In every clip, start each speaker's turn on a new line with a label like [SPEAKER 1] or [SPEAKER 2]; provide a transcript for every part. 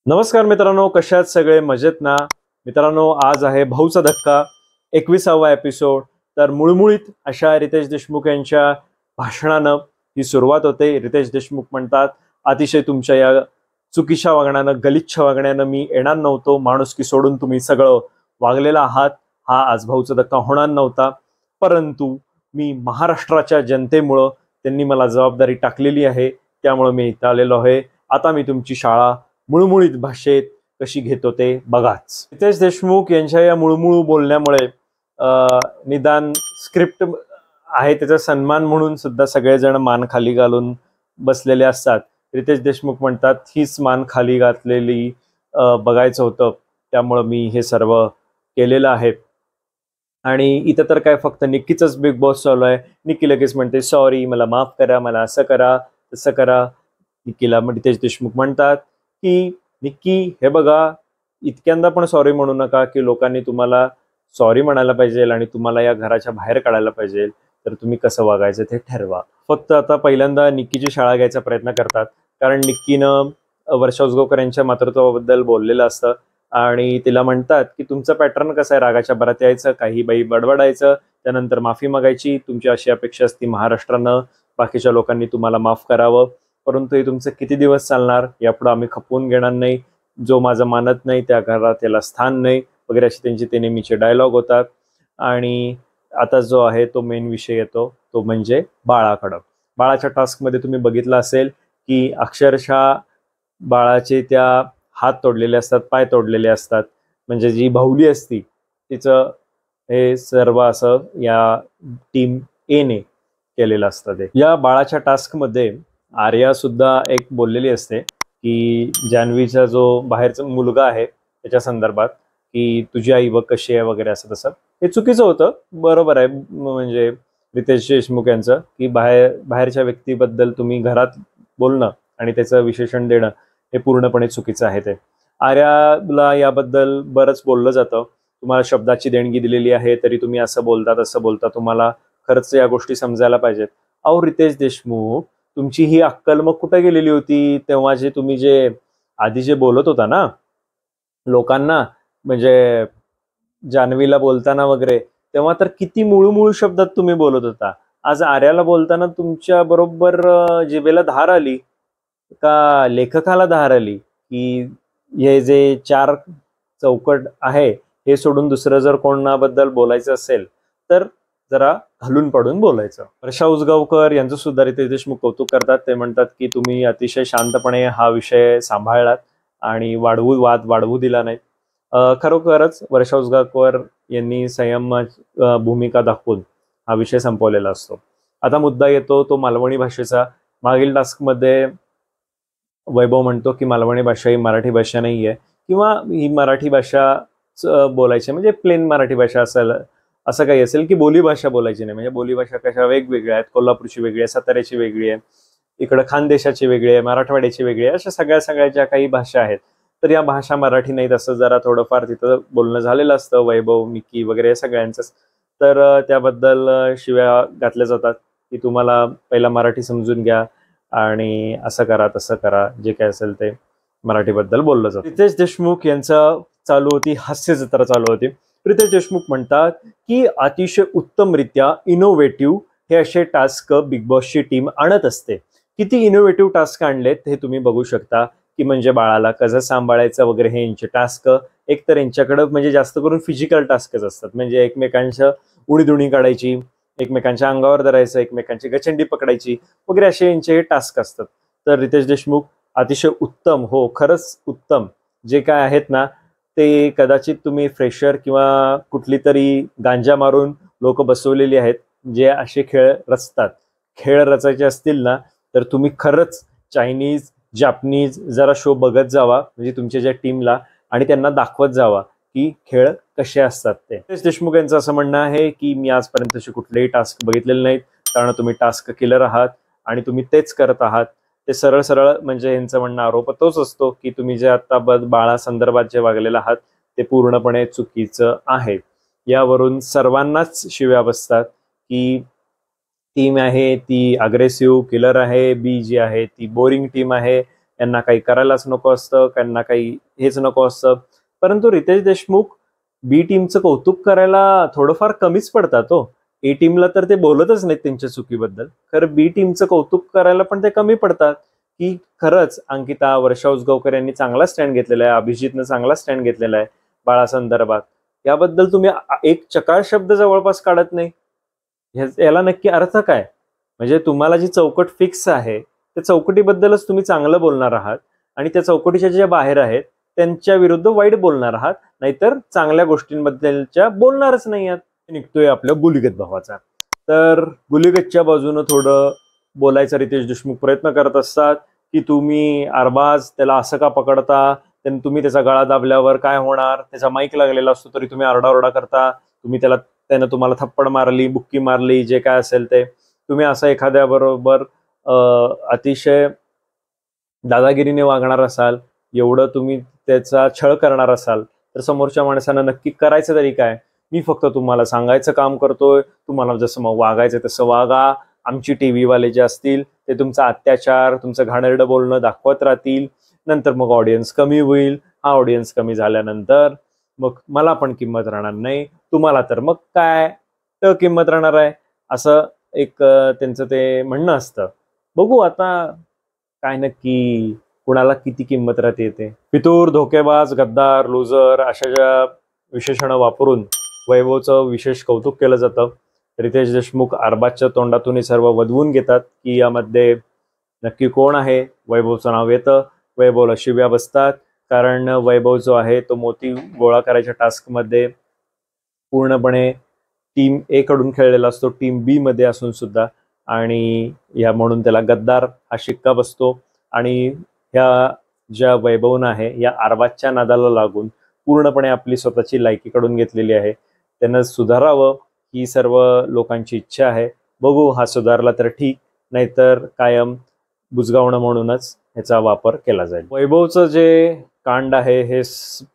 [SPEAKER 1] नमस्कार मित्रांनो, कशा आहात सगळे? मजेत ना? मित्रांनो, आज आहे भाऊचा धक्का 21वा एपिसोड. तर मुळमुळीत अशा रितेश देशमुख यांच्या भाषणानं ही सुरुवात होते. रितेश देशमुख म्हणतात, अतिशय तुमच्या या चुकीच्या वागण्यानं, गलिच्छ वागण्यानं मी येणार नव्हतो. माणुसकी सोडून तुम्ही सगळं वागलेला आहात. हा आज भाऊचा धक्का होणार नव्हता, परंतु मी महाराष्ट्राच्या जनतेमुळं त्यांनी मला जबाबदारी टाकलेली आहे, त्यामुळे मी इथं आलेलो आहे. आता मी तुमची शाळा मुळमुळीत भाषेत कशी घेतो ते बघाच. रितेश देशमुख यांच्या या मुळमुळू बोलण्यामुळे निदान स्क्रिप्ट आहे त्याचा सन्मान म्हणून सुद्धा सगळेजण मान खाली घालून बसलेले असतात. रितेश देशमुख म्हणतात, हीच मान खाली घातलेली बघायचं होतं, त्यामुळं मी हे सर्व केलेलं आहे. आणि इथं तर काय फक्त निक्कीच बिग बॉस चालू आहे. निक्की लगेच म्हणते, सॉरी, मला माफ करा, मला असं करा तसं करा. निक्कीला रितेश देशमुख म्हणतात की निक्की, हे बघा, इतक्यांदा पण सॉरी म्हणू नका की लोकांनी तुम्हाला सॉरी म्हणायला पाहिजे आणि तुम्हाला या घराच्या बाहेर काढायला पाहिजे. तर तुम्ही कसं वागायचं ते ठरवा. फक्त आता पहिल्यांदा निक्कीची शाळा घ्यायचा प्रयत्न करतात, कारण निक्कीनं वर्षा उसगावकर यांच्या मातृत्वाबद्दल बोललेलं असतं आणि तिला म्हणतात की तुमचं पॅटर्न कसं आहे, रागाच्या भरात यायचं, काही बाई बडबडायचं, त्यानंतर माफी मागायची. तुमची अशी अपेक्षा असती महाराष्ट्रानं, बाकीच्या लोकांनी तुम्हाला माफ करावं, परंतु हे तुमचं किती दिवस चालणार? यापुढे आम्ही खपवून घेणार नाही. जो माझं मानत नाही त्या घरात त्याला स्थान नाही वगैरे अशी त्यांची ते नेहमीचे डायलॉग होतात. आणि आता जो आहे तो मेन विषय येतो, तो म्हणजे बाळाकडं. बाळाच्या टास्कमध्ये तुम्ही बघितलं असेल की अक्षरशः बाळाचे त्या हात तोडलेले असतात, पाय तोडलेले असतात. म्हणजे जी बाहुली असती तिचं हे सर्व असं या टीम एने केलेलं असतं. ते या बाळाच्या टास्कमध्ये आर्या सुद्धा एक बोललेली असते की जान्हवीचा जो बाहेरचा मुलगा आहे त्याच्या संदर्भात की तुझी आई बघ कशी आहे वगैरे असं तसं. हे चुकीचं होतं. बरोबर आहे म्हणजे रितेश देशमुख यांचं की बाहेरच्या व्यक्तीबद्दल तुम्ही घरात बोलणं आणि त्याचं विशेषण देणं हे पूर्णपणे चुकीचं आहे. ते आर्याला याबद्दल बरंच बोललं जातं, तुम्हाला शब्दाची देणगी दिलेली आहे तरी तुम्ही असं बोलता तसं बोलता, तुम्हाला खरंच या गोष्टी समजायला पाहिजेत. अहो रितेश देशमुख, तुमची ही अक्कल मग कुठे गेलेली होती तेव्हा? तुम्ही आधी जे बोलत होता ना लोकांना, म्हणजे जान्हवीला बोलताना वगैरे, तेव्हा तर किती मुळूमुळू शब्दात तुम्ही बोलत होता. आज आर्याला बोलताना तुमच्या बरोबर जिभेला धार आली का लेखकाला धार आली की हे जे चार चौकट आहे हे सोडून दुसरं जर कोणाबद्दल बोलायचं असेल तर जरा घालून पडून बोलायचं. वर्षा उसगावकर यांचं सुद्धा रितेश देशमुख कौतुक करतात. ते म्हणतात की तुम्ही अतिशय शांतपणे हा विषय सांभाळलात आणि वाद वाढवू दिला नाही. खरोखरच वर्षा उसगावकर यांनी संयम भूमिका दाखवून हा विषय संपवलेला असतो. आता मुद्दा येतो तो मालवणी भाषेचा. मागील टास्कमध्ये वैभव म्हणतो की मालवणी भाषा ही मराठी भाषा नाही आहे, किंवा ही मराठी भाषा बोलायची म्हणजे प्लेन मराठी भाषा असेल, असं काही असेल की बोलीभाषा बोलायची नाही. म्हणजे बोलीभाषा कशा वेगवेगळ्या आहेत, कोल्हापूरची वेगळी आहे, साताऱ्याची वेगळी आहे, इकडं खानदेशाची वेगळी आहे, मराठवाड्याची वेगळी आहे, अशा सगळ्या ज्या काही भाषा आहेत तर या भाषा मराठी नाहीत असं जरा थोडंफार तिथं बोलणं झालेलं असतं वैभव, निक्की वगैरे सगळ्यांचंच. तर त्याबद्दल शिव्या घातल्या जातात की तुम्हाला पहिला मराठी समजून घ्या आणि असं करा तसं करा, जे काय असेल ते मराठीबद्दल बोललं जातं. रितेश देशमुख यांचं चालू होती हास्य जत्रा चालू होती. रितेश देशमुख म्हणतात की अतिशय उत्तमरित्या इनोव्हेटिव्ह हे असे टास्क बिग बॉसची टीम आणत असते. किती इनोव्हेटिव्ह टास्क आणलेत हे तुम्ही बघू शकता की म्हणजे बाळाला कसं सांभाळायचं वगैरे हे यांचे टास्क. एक तर यांच्याकडं म्हणजे जास्त करून फिजिकल टास्कच असतात, म्हणजे एकमेकांच्या उडीदुणी काढायची, एकमेकांच्या अंगावर धरायचं, एकमेकांची गचंडी पकडायची वगैरे असे यांचे टास्क असतात. तर रितेश देशमुख अतिशय उत्तम, हो खरंच उत्तम जे काय आहेत ना ते कदाचित तुम्ही फ्रेशर किंवा कुठली तरी गांजा मारून लोक बसवलेली आहेत जे असे खेळ रचतात. खेळ रचायचे असतील ना तर तुम्ही खरंच चायनीज, जापनीज जरा शो बघत जावा, म्हणजे तुमच्या ज्या टीमला, आणि त्यांना दाखवत जावा की खेळ कसे असतात ते. रितेश देशमुख यांचं असं म्हणणं आहे की मी आजपर्यंत असे कुठलेही टास्क बघितलेले नाहीत, कारण तुम्ही टास्क किलर आहात आणि तुम्ही तेच करत आहात. ते सरळ सरळ म्हणजे यांचं म्हणणं आरोप तोच असतो की तुम्ही जे आता बाळा संदर्भात जे वागलेलं आहात ते पूर्णपणे चुकीचं आहे. यावरून सर्वांनाच शिव्या बसतात की टीम आहे ती अग्रेसिव्ह किलर आहे, बी जी आहे ती बोरिंग टीम आहे, यांना काही करायलाच नको असतं, त्यांना काही हेच नको असतं. परंतु रितेश देशमुख बी टीमचं कौतुक करायला थोडंफार कमीच पडतात हो. ए टीमला तर ते बोलतच नाहीत त्यांच्या चुकीबद्दल, खरं बी टीमचं कौतुक करायला पण ते कमी पडतात. की खरंच अंकिता, वर्षा उसगावकर यांनी चांगला स्टँड घेतलेला आहे, अभिजितनं चांगला स्टँड घेतलेला आहे बाळासंदर्भात. याबद्दल तुम्ही एक चकार शब्द जवळपास काढत नाही. याला नक्की अर्थ काय? म्हणजे तुम्हाला जी चौकट फिक्स आहे त्या चौकटीबद्दलच तुम्ही चांगलं बोलणार आहात आणि त्या चौकटीच्या ज्या बाहेर आहेत त्यांच्या विरुद्ध वाईट बोलणार आहात, नाहीतर चांगल्या गोष्टींबद्दलच्या बोलणारच नाही आहात. निघतोय आपल्या गुलीगत भावाचा. तर गुलीगतच्या बाजूनं थोडं बोलायचा रितेश देशमुख प्रयत्न करत असतात की तुम्ही अरबाज त्याला असं का पकडता, तुम्ही त्याचा गळा दाबल्यावर काय होणार, त्याचा माईक लागलेला असतो तरी तुम्ही आरडाओरडा करता, तुम्ही त्यानं तुम्हाला थप्पड मारली, बुक्की मारली, जे काय असेल ते तुम्ही असं एखाद्या बरोबर अतिशय दादागिरीने वागणार असाल, एवढं तुम्ही त्याचा छळ करणार असाल तर समोरच्या माणसानं नक्की करायचं तरी काय? मी फक्त तुम्हाला सांगायचं काम करतोय, तुम्हाला जसं मग वागायचं तसं वागा. आमची टीव्ही वाले जे असतील ते तुमचा अत्याचार, तुमचं घाणेरडं बोलणं दाखवत राहतील, नंतर मग ऑडियन्स कमी होईल. हा ऑडियन्स कमी झाल्यानंतर मग मला पण किंमत राहणार नाही, तुम्हाला तर मग काय किंमत राहणार आहे, असं एक त्यांचं ते म्हणणं असतं. बघू आता काय नक्की कुणाला किती किंमत राहते ते. फितूर, धोकेबाज, गद्दार, लुजर अशा ज्या विशेषणं वापरून वैभवचं विशेष कौतुक केलं जातं. रितेश देशमुख अरबाजच्या तोंडातून हे सर्व वदवून घेतात की यामध्ये नक्की कोण आहे. वैभवचं नाव येतं, वैभवला शिव्या बसतात, कारण वैभव जो आहे तो मोती गोळा करायच्या टास्कमध्ये पूर्णपणे टीम ए कडून खेळलेला असतो, टीम बी मध्ये असून सुद्धा, आणि या म्हणून त्याला गद्दार हा शिक्का बसतो. आणि ह्या ज्या वैभवनं आहे या अरबाजच्या नादाला लागून पूर्णपणे आपली स्वतःची लायकी कडून घेतलेली आहे. त्यानं सुधारावं ही सर्व लोकांची इच्छा आहे. बघू, हा सुधारला तर ठीक, नाहीतर कायम बुजगावणं म्हणूनच ह्याचा वापर केला जाईल. वैभवचं जे कांड आहे हे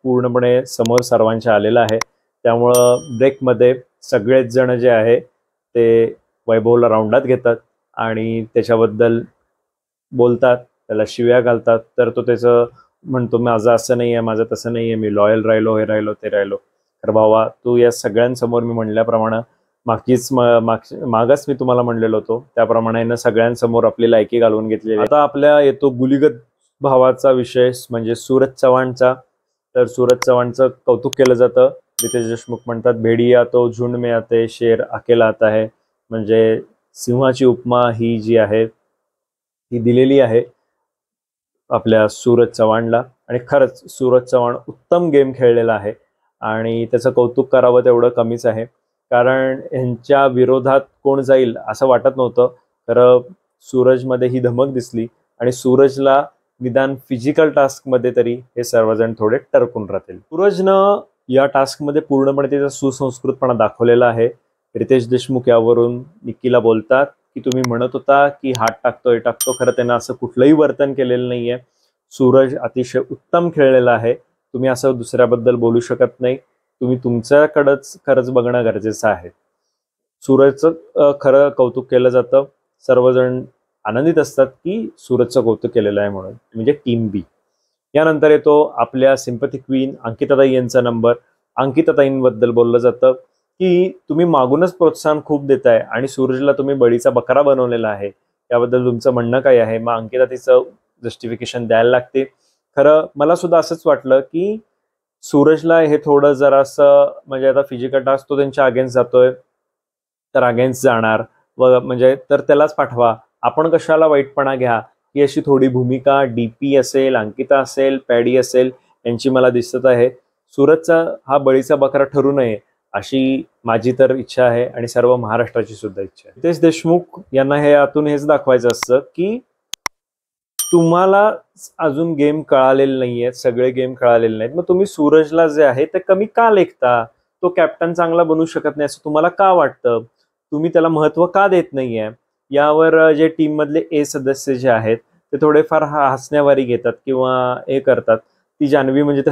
[SPEAKER 1] पूर्णपणे समोर सर्वांच्या आलेलं आहे. त्यामुळं ब्रेकमध्ये सगळेच जण जे आहे ते वैभवला राऊंडात घेतात आणि त्याच्याबद्दल बोलतात, त्याला शिव्या घालतात. तर तो त्याचं म्हणतो माझं असं नाही आहे, माझं तसं नाही आहे, मी लॉयल राहिलो, हे राहिलो, ते राहिलो. तर भावा, तू या सगळ्यांसमोर मी म्हणल्याप्रमाणे मागच मी तुम्हाला म्हणलेलो होतो त्याप्रमाणे सगळ्यांसमोर आपली लायकी घालवून घेतलेली. आता आपल्या येतो गुलीगत भावाचा विषय म्हणजे सूरज चव्हाणचा. तर सूरज चव्हाणचं कौतुक केलं जातं. रितेश देशमुख म्हणतात भेडिया तो झुंड में आते, शेर अकेला आता है. म्हणजे सिंहाची उपमा ही जी आहे ती दिलेली आहे आपल्या सूरज चव्हाणला. आणि खरंच सूरज चव्हाण उत्तम गेम खेळलेला आहे आणि त्याचं कौतुक करावं तेवढं कमीच आहे, कारण यांच्या विरोधात कोण जाईल असं वाटत नव्हतं. तर सूरजमध्ये ही धमक दिसली आणि सूरजला निदान फिजिकल टास्कमध्ये तरी हे सर्वजण थोडे टरकून राहतील. सूरजनं या टास्कमध्ये पूर्णपणे त्याचा सुसंस्कृतपणा दाखवलेला आहे. रितेश देशमुख यावरून निक्कीला बोलतात की तुम्ही म्हणत होता की हात टाकतो खरं त्यानं असं कुठलंही वर्तन केलेलं नाहीये. सूरज अतिशय उत्तम खेळलेला आहे, तुम्ही असं दुसऱ्याबद्दल बोलू शकत नाही. तुम्ही तुमच्याकडंच खरंच बघणं गरजेचं आहे. सूरजचं खरं कौतुक केलं जातं. सर्वजण आनंदित असतात की सूरजचं कौतुक केलेलं आहे म्हणून, म्हणजे टीम बी. यानंतर येतो आपल्या सिंपथी क्वीन अंकिताताई यांचा नंबर. अंकिताताईंबद्दल बोललं जातं की तुम्ही मागूनच प्रोत्साहन खूप देताय आणि सूरजला तुम्ही बळीचा बकरा बनवलेला आहे, याबद्दल तुमचं म्हणणं काय आहे? मग अंकिता तिचं जस्टिफिकेशन द्यायला लागते. खरं मला सुद्धा असंच वाटलं की सूरजला हे थोडं जरासं म्हणजे आता फिजिकल टास्क तो त्यांच्या अगेन्स्ट जातोय तर अगेन्स्ट जाणार व म्हणजे तर त्यालाच पाठवा, आपण कशाला वाईटपणा घ्या, ही अशी थोडी भूमिका डीपी असेल, अंकिता असेल, पॅडी असेल यांची मला दिसत आहे. सूरजचा हा बळीचा बकरा ठरू नये अशी माझी तर इच्छा आहे आणि सर्व महाराष्ट्राची सुद्धा इच्छा आहे. रितेश देशमुख यांना हे यातून हेच दाखवायचं असतं की तुम्हाला अजून गेम कळालेले नाहीयेत, सगळे गेम कळालेले नाहीत, मग तुम्ही सूरजला जे आहे ते कमी का लेखता? तो कॅप्टन चांगला बनू शकत नाही असं तुम्हाला का वाटतं? तुम्ही त्याला महत्व का देत नाहीये? यावर जे टीम मधले ए सदस्य जे आहेत ते थोडेफार हसण्यावारी घेतात किंवा हे करतात. ती जान्हवी म्हणजे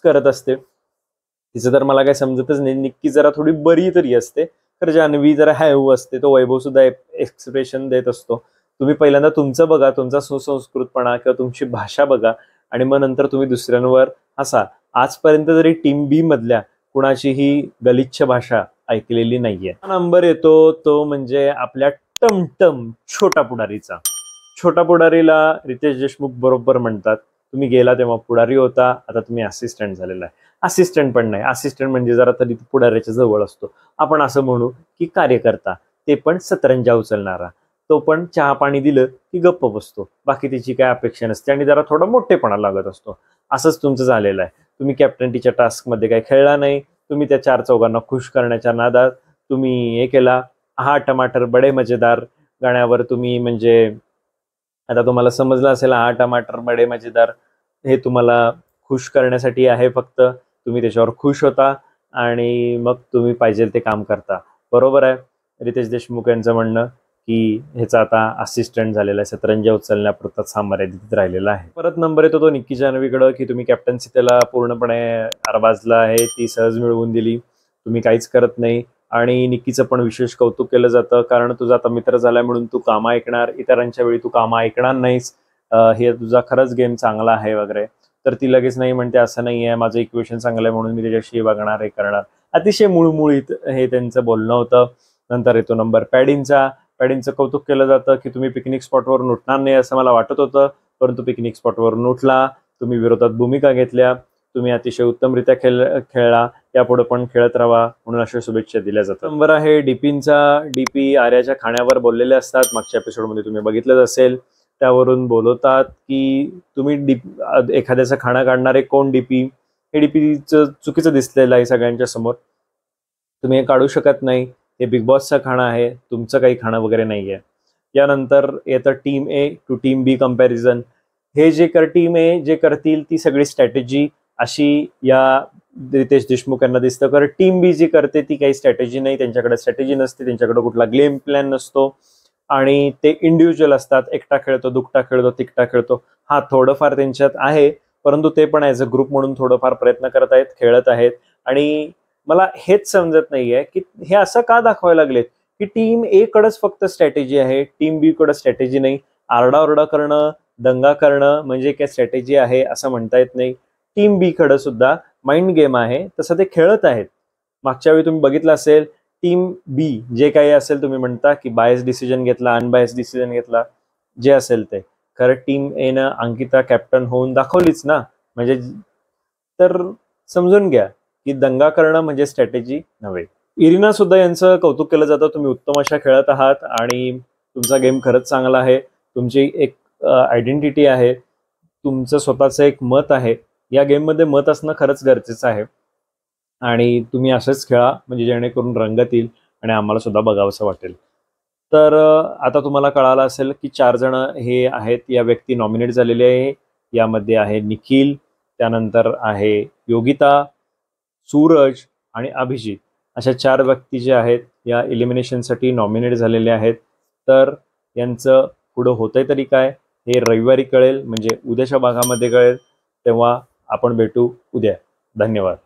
[SPEAKER 1] करत असते, तिचं तर मला काही समजतच नाही. निक्की जरा थोडी बरी तरी असते, तर जान्हवी जरा हॅव असते. तो वैभव सुद्धा एक्सप्रेशन देत असतो. तुम्ही पहिल्यांदा तुमचं बघा, तुमचा सुसंस्कृतपणा किंवा तुमची भाषा बघा आणि मग नंतर तुम्ही दुसऱ्यांवर हसा. आजपर्यंत जरी टीम बी मधल्या कुणाचीही गलिच्छ भाषा ऐकलेली नाहीये. नंबर येतो तो म्हणजे आपल्या टमटम छोटा पुढारीचा. छोटा पुढारीला रितेश देशमुख बरोबर म्हणतात, तुम्ही गेला तेव्हा पुढारी होता, आता तुम्ही असिस्टंट झालेला आहे. असिस्टंट पण नाही, असिस्टंट म्हणजे जरा तरी पुढाऱ्याच्या जवळ असतो. आपण असं म्हणू की कार्यकर्ता, ते पण सतरंजा उचलणारा. तो पण चहा पाणी दिलं की गप्प बसतो, बाकी त्याची काय अपेक्षा नसते आणि जरा थोडा मोठेपणा लागत असतो. असंच तुमचं झालेलं आहे. तुम्ही कॅप्टनटीच्या टास्कमध्ये काही खेळला नाही. तुम्ही त्या 4 चौघांना खुश करण्याच्या नादात तुम्ही हे केला. हा टमाटर बडे मजेदार गाण्यावर तुम्ही म्हणजे आता तुम्हाला समजलं असेल, हा टमाटर बडे मजेदार हे तुम्हाला खुश करण्यासाठी आहे. फक्त तुम्ही त्याच्यावर खुश होता आणि मग तुम्ही पाहिजे ते काम करता. बरोबर आहे रितेश देशमुख यांचं म्हणणं की ह्याचा आता असिस्टंट झालेला आहे, सतरंजा उचलण्यापुरताच हा मर्यादित राहिलेला आहे. परत नंबर येतो तो निक्की जान्हवीकडं की तुम्ही कॅप्टन्सी त्याला पूर्णपणे आरबाजला आहे, ती सहज मिळवून दिली, तुम्ही काहीच करत नाही. आणि निक्कीचं पण विशेष कौतुक केलं जातं, कारण तुझा आता मित्र झालाय म्हणून तू कामं ऐकणार, इतरांच्या वेळी तू कामं ऐकणार नाहीस, हे तुझा खरंच गेम चांगला आहे वगैरे. तर ती लगेच नाही म्हणते, असं नाही आहे, माझं इक्वेशन चांगलं आहे म्हणून मी त्याच्याशी बघणार, हे करणार. अतिशय मुळमुळीत हे त्यांचं बोलणं होतं. नंतर येतो नंबर पॅडींचा. पॅडींचं कौतुक केलं जातं की तुम्ही पिकनिक स्पॉटवरून उठणार नाही असं मला वाटत होतं, परंतु पिकनिक स्पॉटवरून उठला, तुम्ही विरोधात भूमिका घेतल्या, तुम्ही अतिशय उत्तमरित्या खेळला, यापुढे पण खेळत राहा म्हणून अशा शुभेच्छा दिल्या जातात. नंबर आहे डीपींचा. डीपी आर्याच्या खाण्यावर बोललेले असतात, मागच्या एपिसोडमध्ये तुम्ही बघितलंच असेल. त्यावरून बोलवतात की तुम्ही एखाद्याचं खाणं काढणारे कोण डीपी, हे डीपीचं चुकीचं दिसलेलं आहे सगळ्यांच्या समोर, तुम्ही हे काढू शकत नाही, हे बिग बॉसचं खाणं आहे, तुमचं काही खाणं वगैरे नाही आहे. यानंतर येतं team A to team B comparison. हे जे टीम ए जे करतील ती सगळी स्ट्रॅटेजी अशी या रितेश देशमुख यांना दिसतं, कारण टीम बी जी करते ती काही स्ट्रॅटेजी नाही, त्यांच्याकडे स्ट्रॅटेजी नसते, त्यांच्याकडे कुठला गेम प्लॅन नसतो आणि ते इंडिव्हिज्युअल असतात. एकटा खेळतो, दुकटा खेळतो, तिकटा खेळतो. हा थोडंफार त्यांच्यात आहे, परंतु ते पण ॲज अ ग्रुप म्हणून थोडंफार प्रयत्न करत आहेत, खेळत आहेत. आणि मला हेच समजत नाहीये की हे असं का दाखवायला लागलेत की टीम ए कडेच फक्त स्ट्रॅटेजी आहे, टीम बी कडे स्ट्रॅटेजी नाही. आरडाओरडा करणं, दंगा करणं म्हणजे काय स्ट्रॅटेजी आहे असं म्हणता येत नाही. टीम बी कडे सुद्धा माइंड गेम आहे, तसं ते खेळत आहेत. मागच्या वेळी तुम्ही बघितलं असेल, टीम बी जे काही असेल, तुम्ही म्हणता की बायस डिसिजन घेतला, अनबायस डिसिजन घेतला, जे असेल ते खरं टीम ए न अंकिता कॅप्टन होऊन दाखवलीच ना. म्हणजे तर समजून घ्या की दंगा करणं म्हणजे स्ट्रॅटेजी नव्हे. इरिना सुद्धा यांचं कौतुक केलं जातं, तुम्ही उत्तम अशा खेळत आहात आणि तुमचा गेम खरंच चांगला आहे, तुमची एक आयडेंटिटी आहे, तुमचं स्वतःचं एक मत आहे. या गेममध्ये मत असणं खरंच गरजेचं आहे आणि तुम्ही असंच खेळा म्हणजे जेणेकरून रंगत येईल आणि आम्हाला सुद्धा बघावंसं वाटेल. तर आता तुम्हाला कळालं असेल की 4 जण हे आहेत, या व्यक्ती नॉमिनेट झालेले आहे. यामध्ये आहे निखिल, त्यानंतर आहे योगिता, सूरज आणि अभिजित, अशा 4 व्यक्ती जे आहेत या एलिमिनेशनसाठी नॉमिनेट झालेले आहेत. तर यांचं पुढं होतंय तरी काय हे रविवारी कळेल, म्हणजे उद्याच्या भागामध्ये कळेल. तेव्हा आपण भेटू उद्या. धन्यवाद.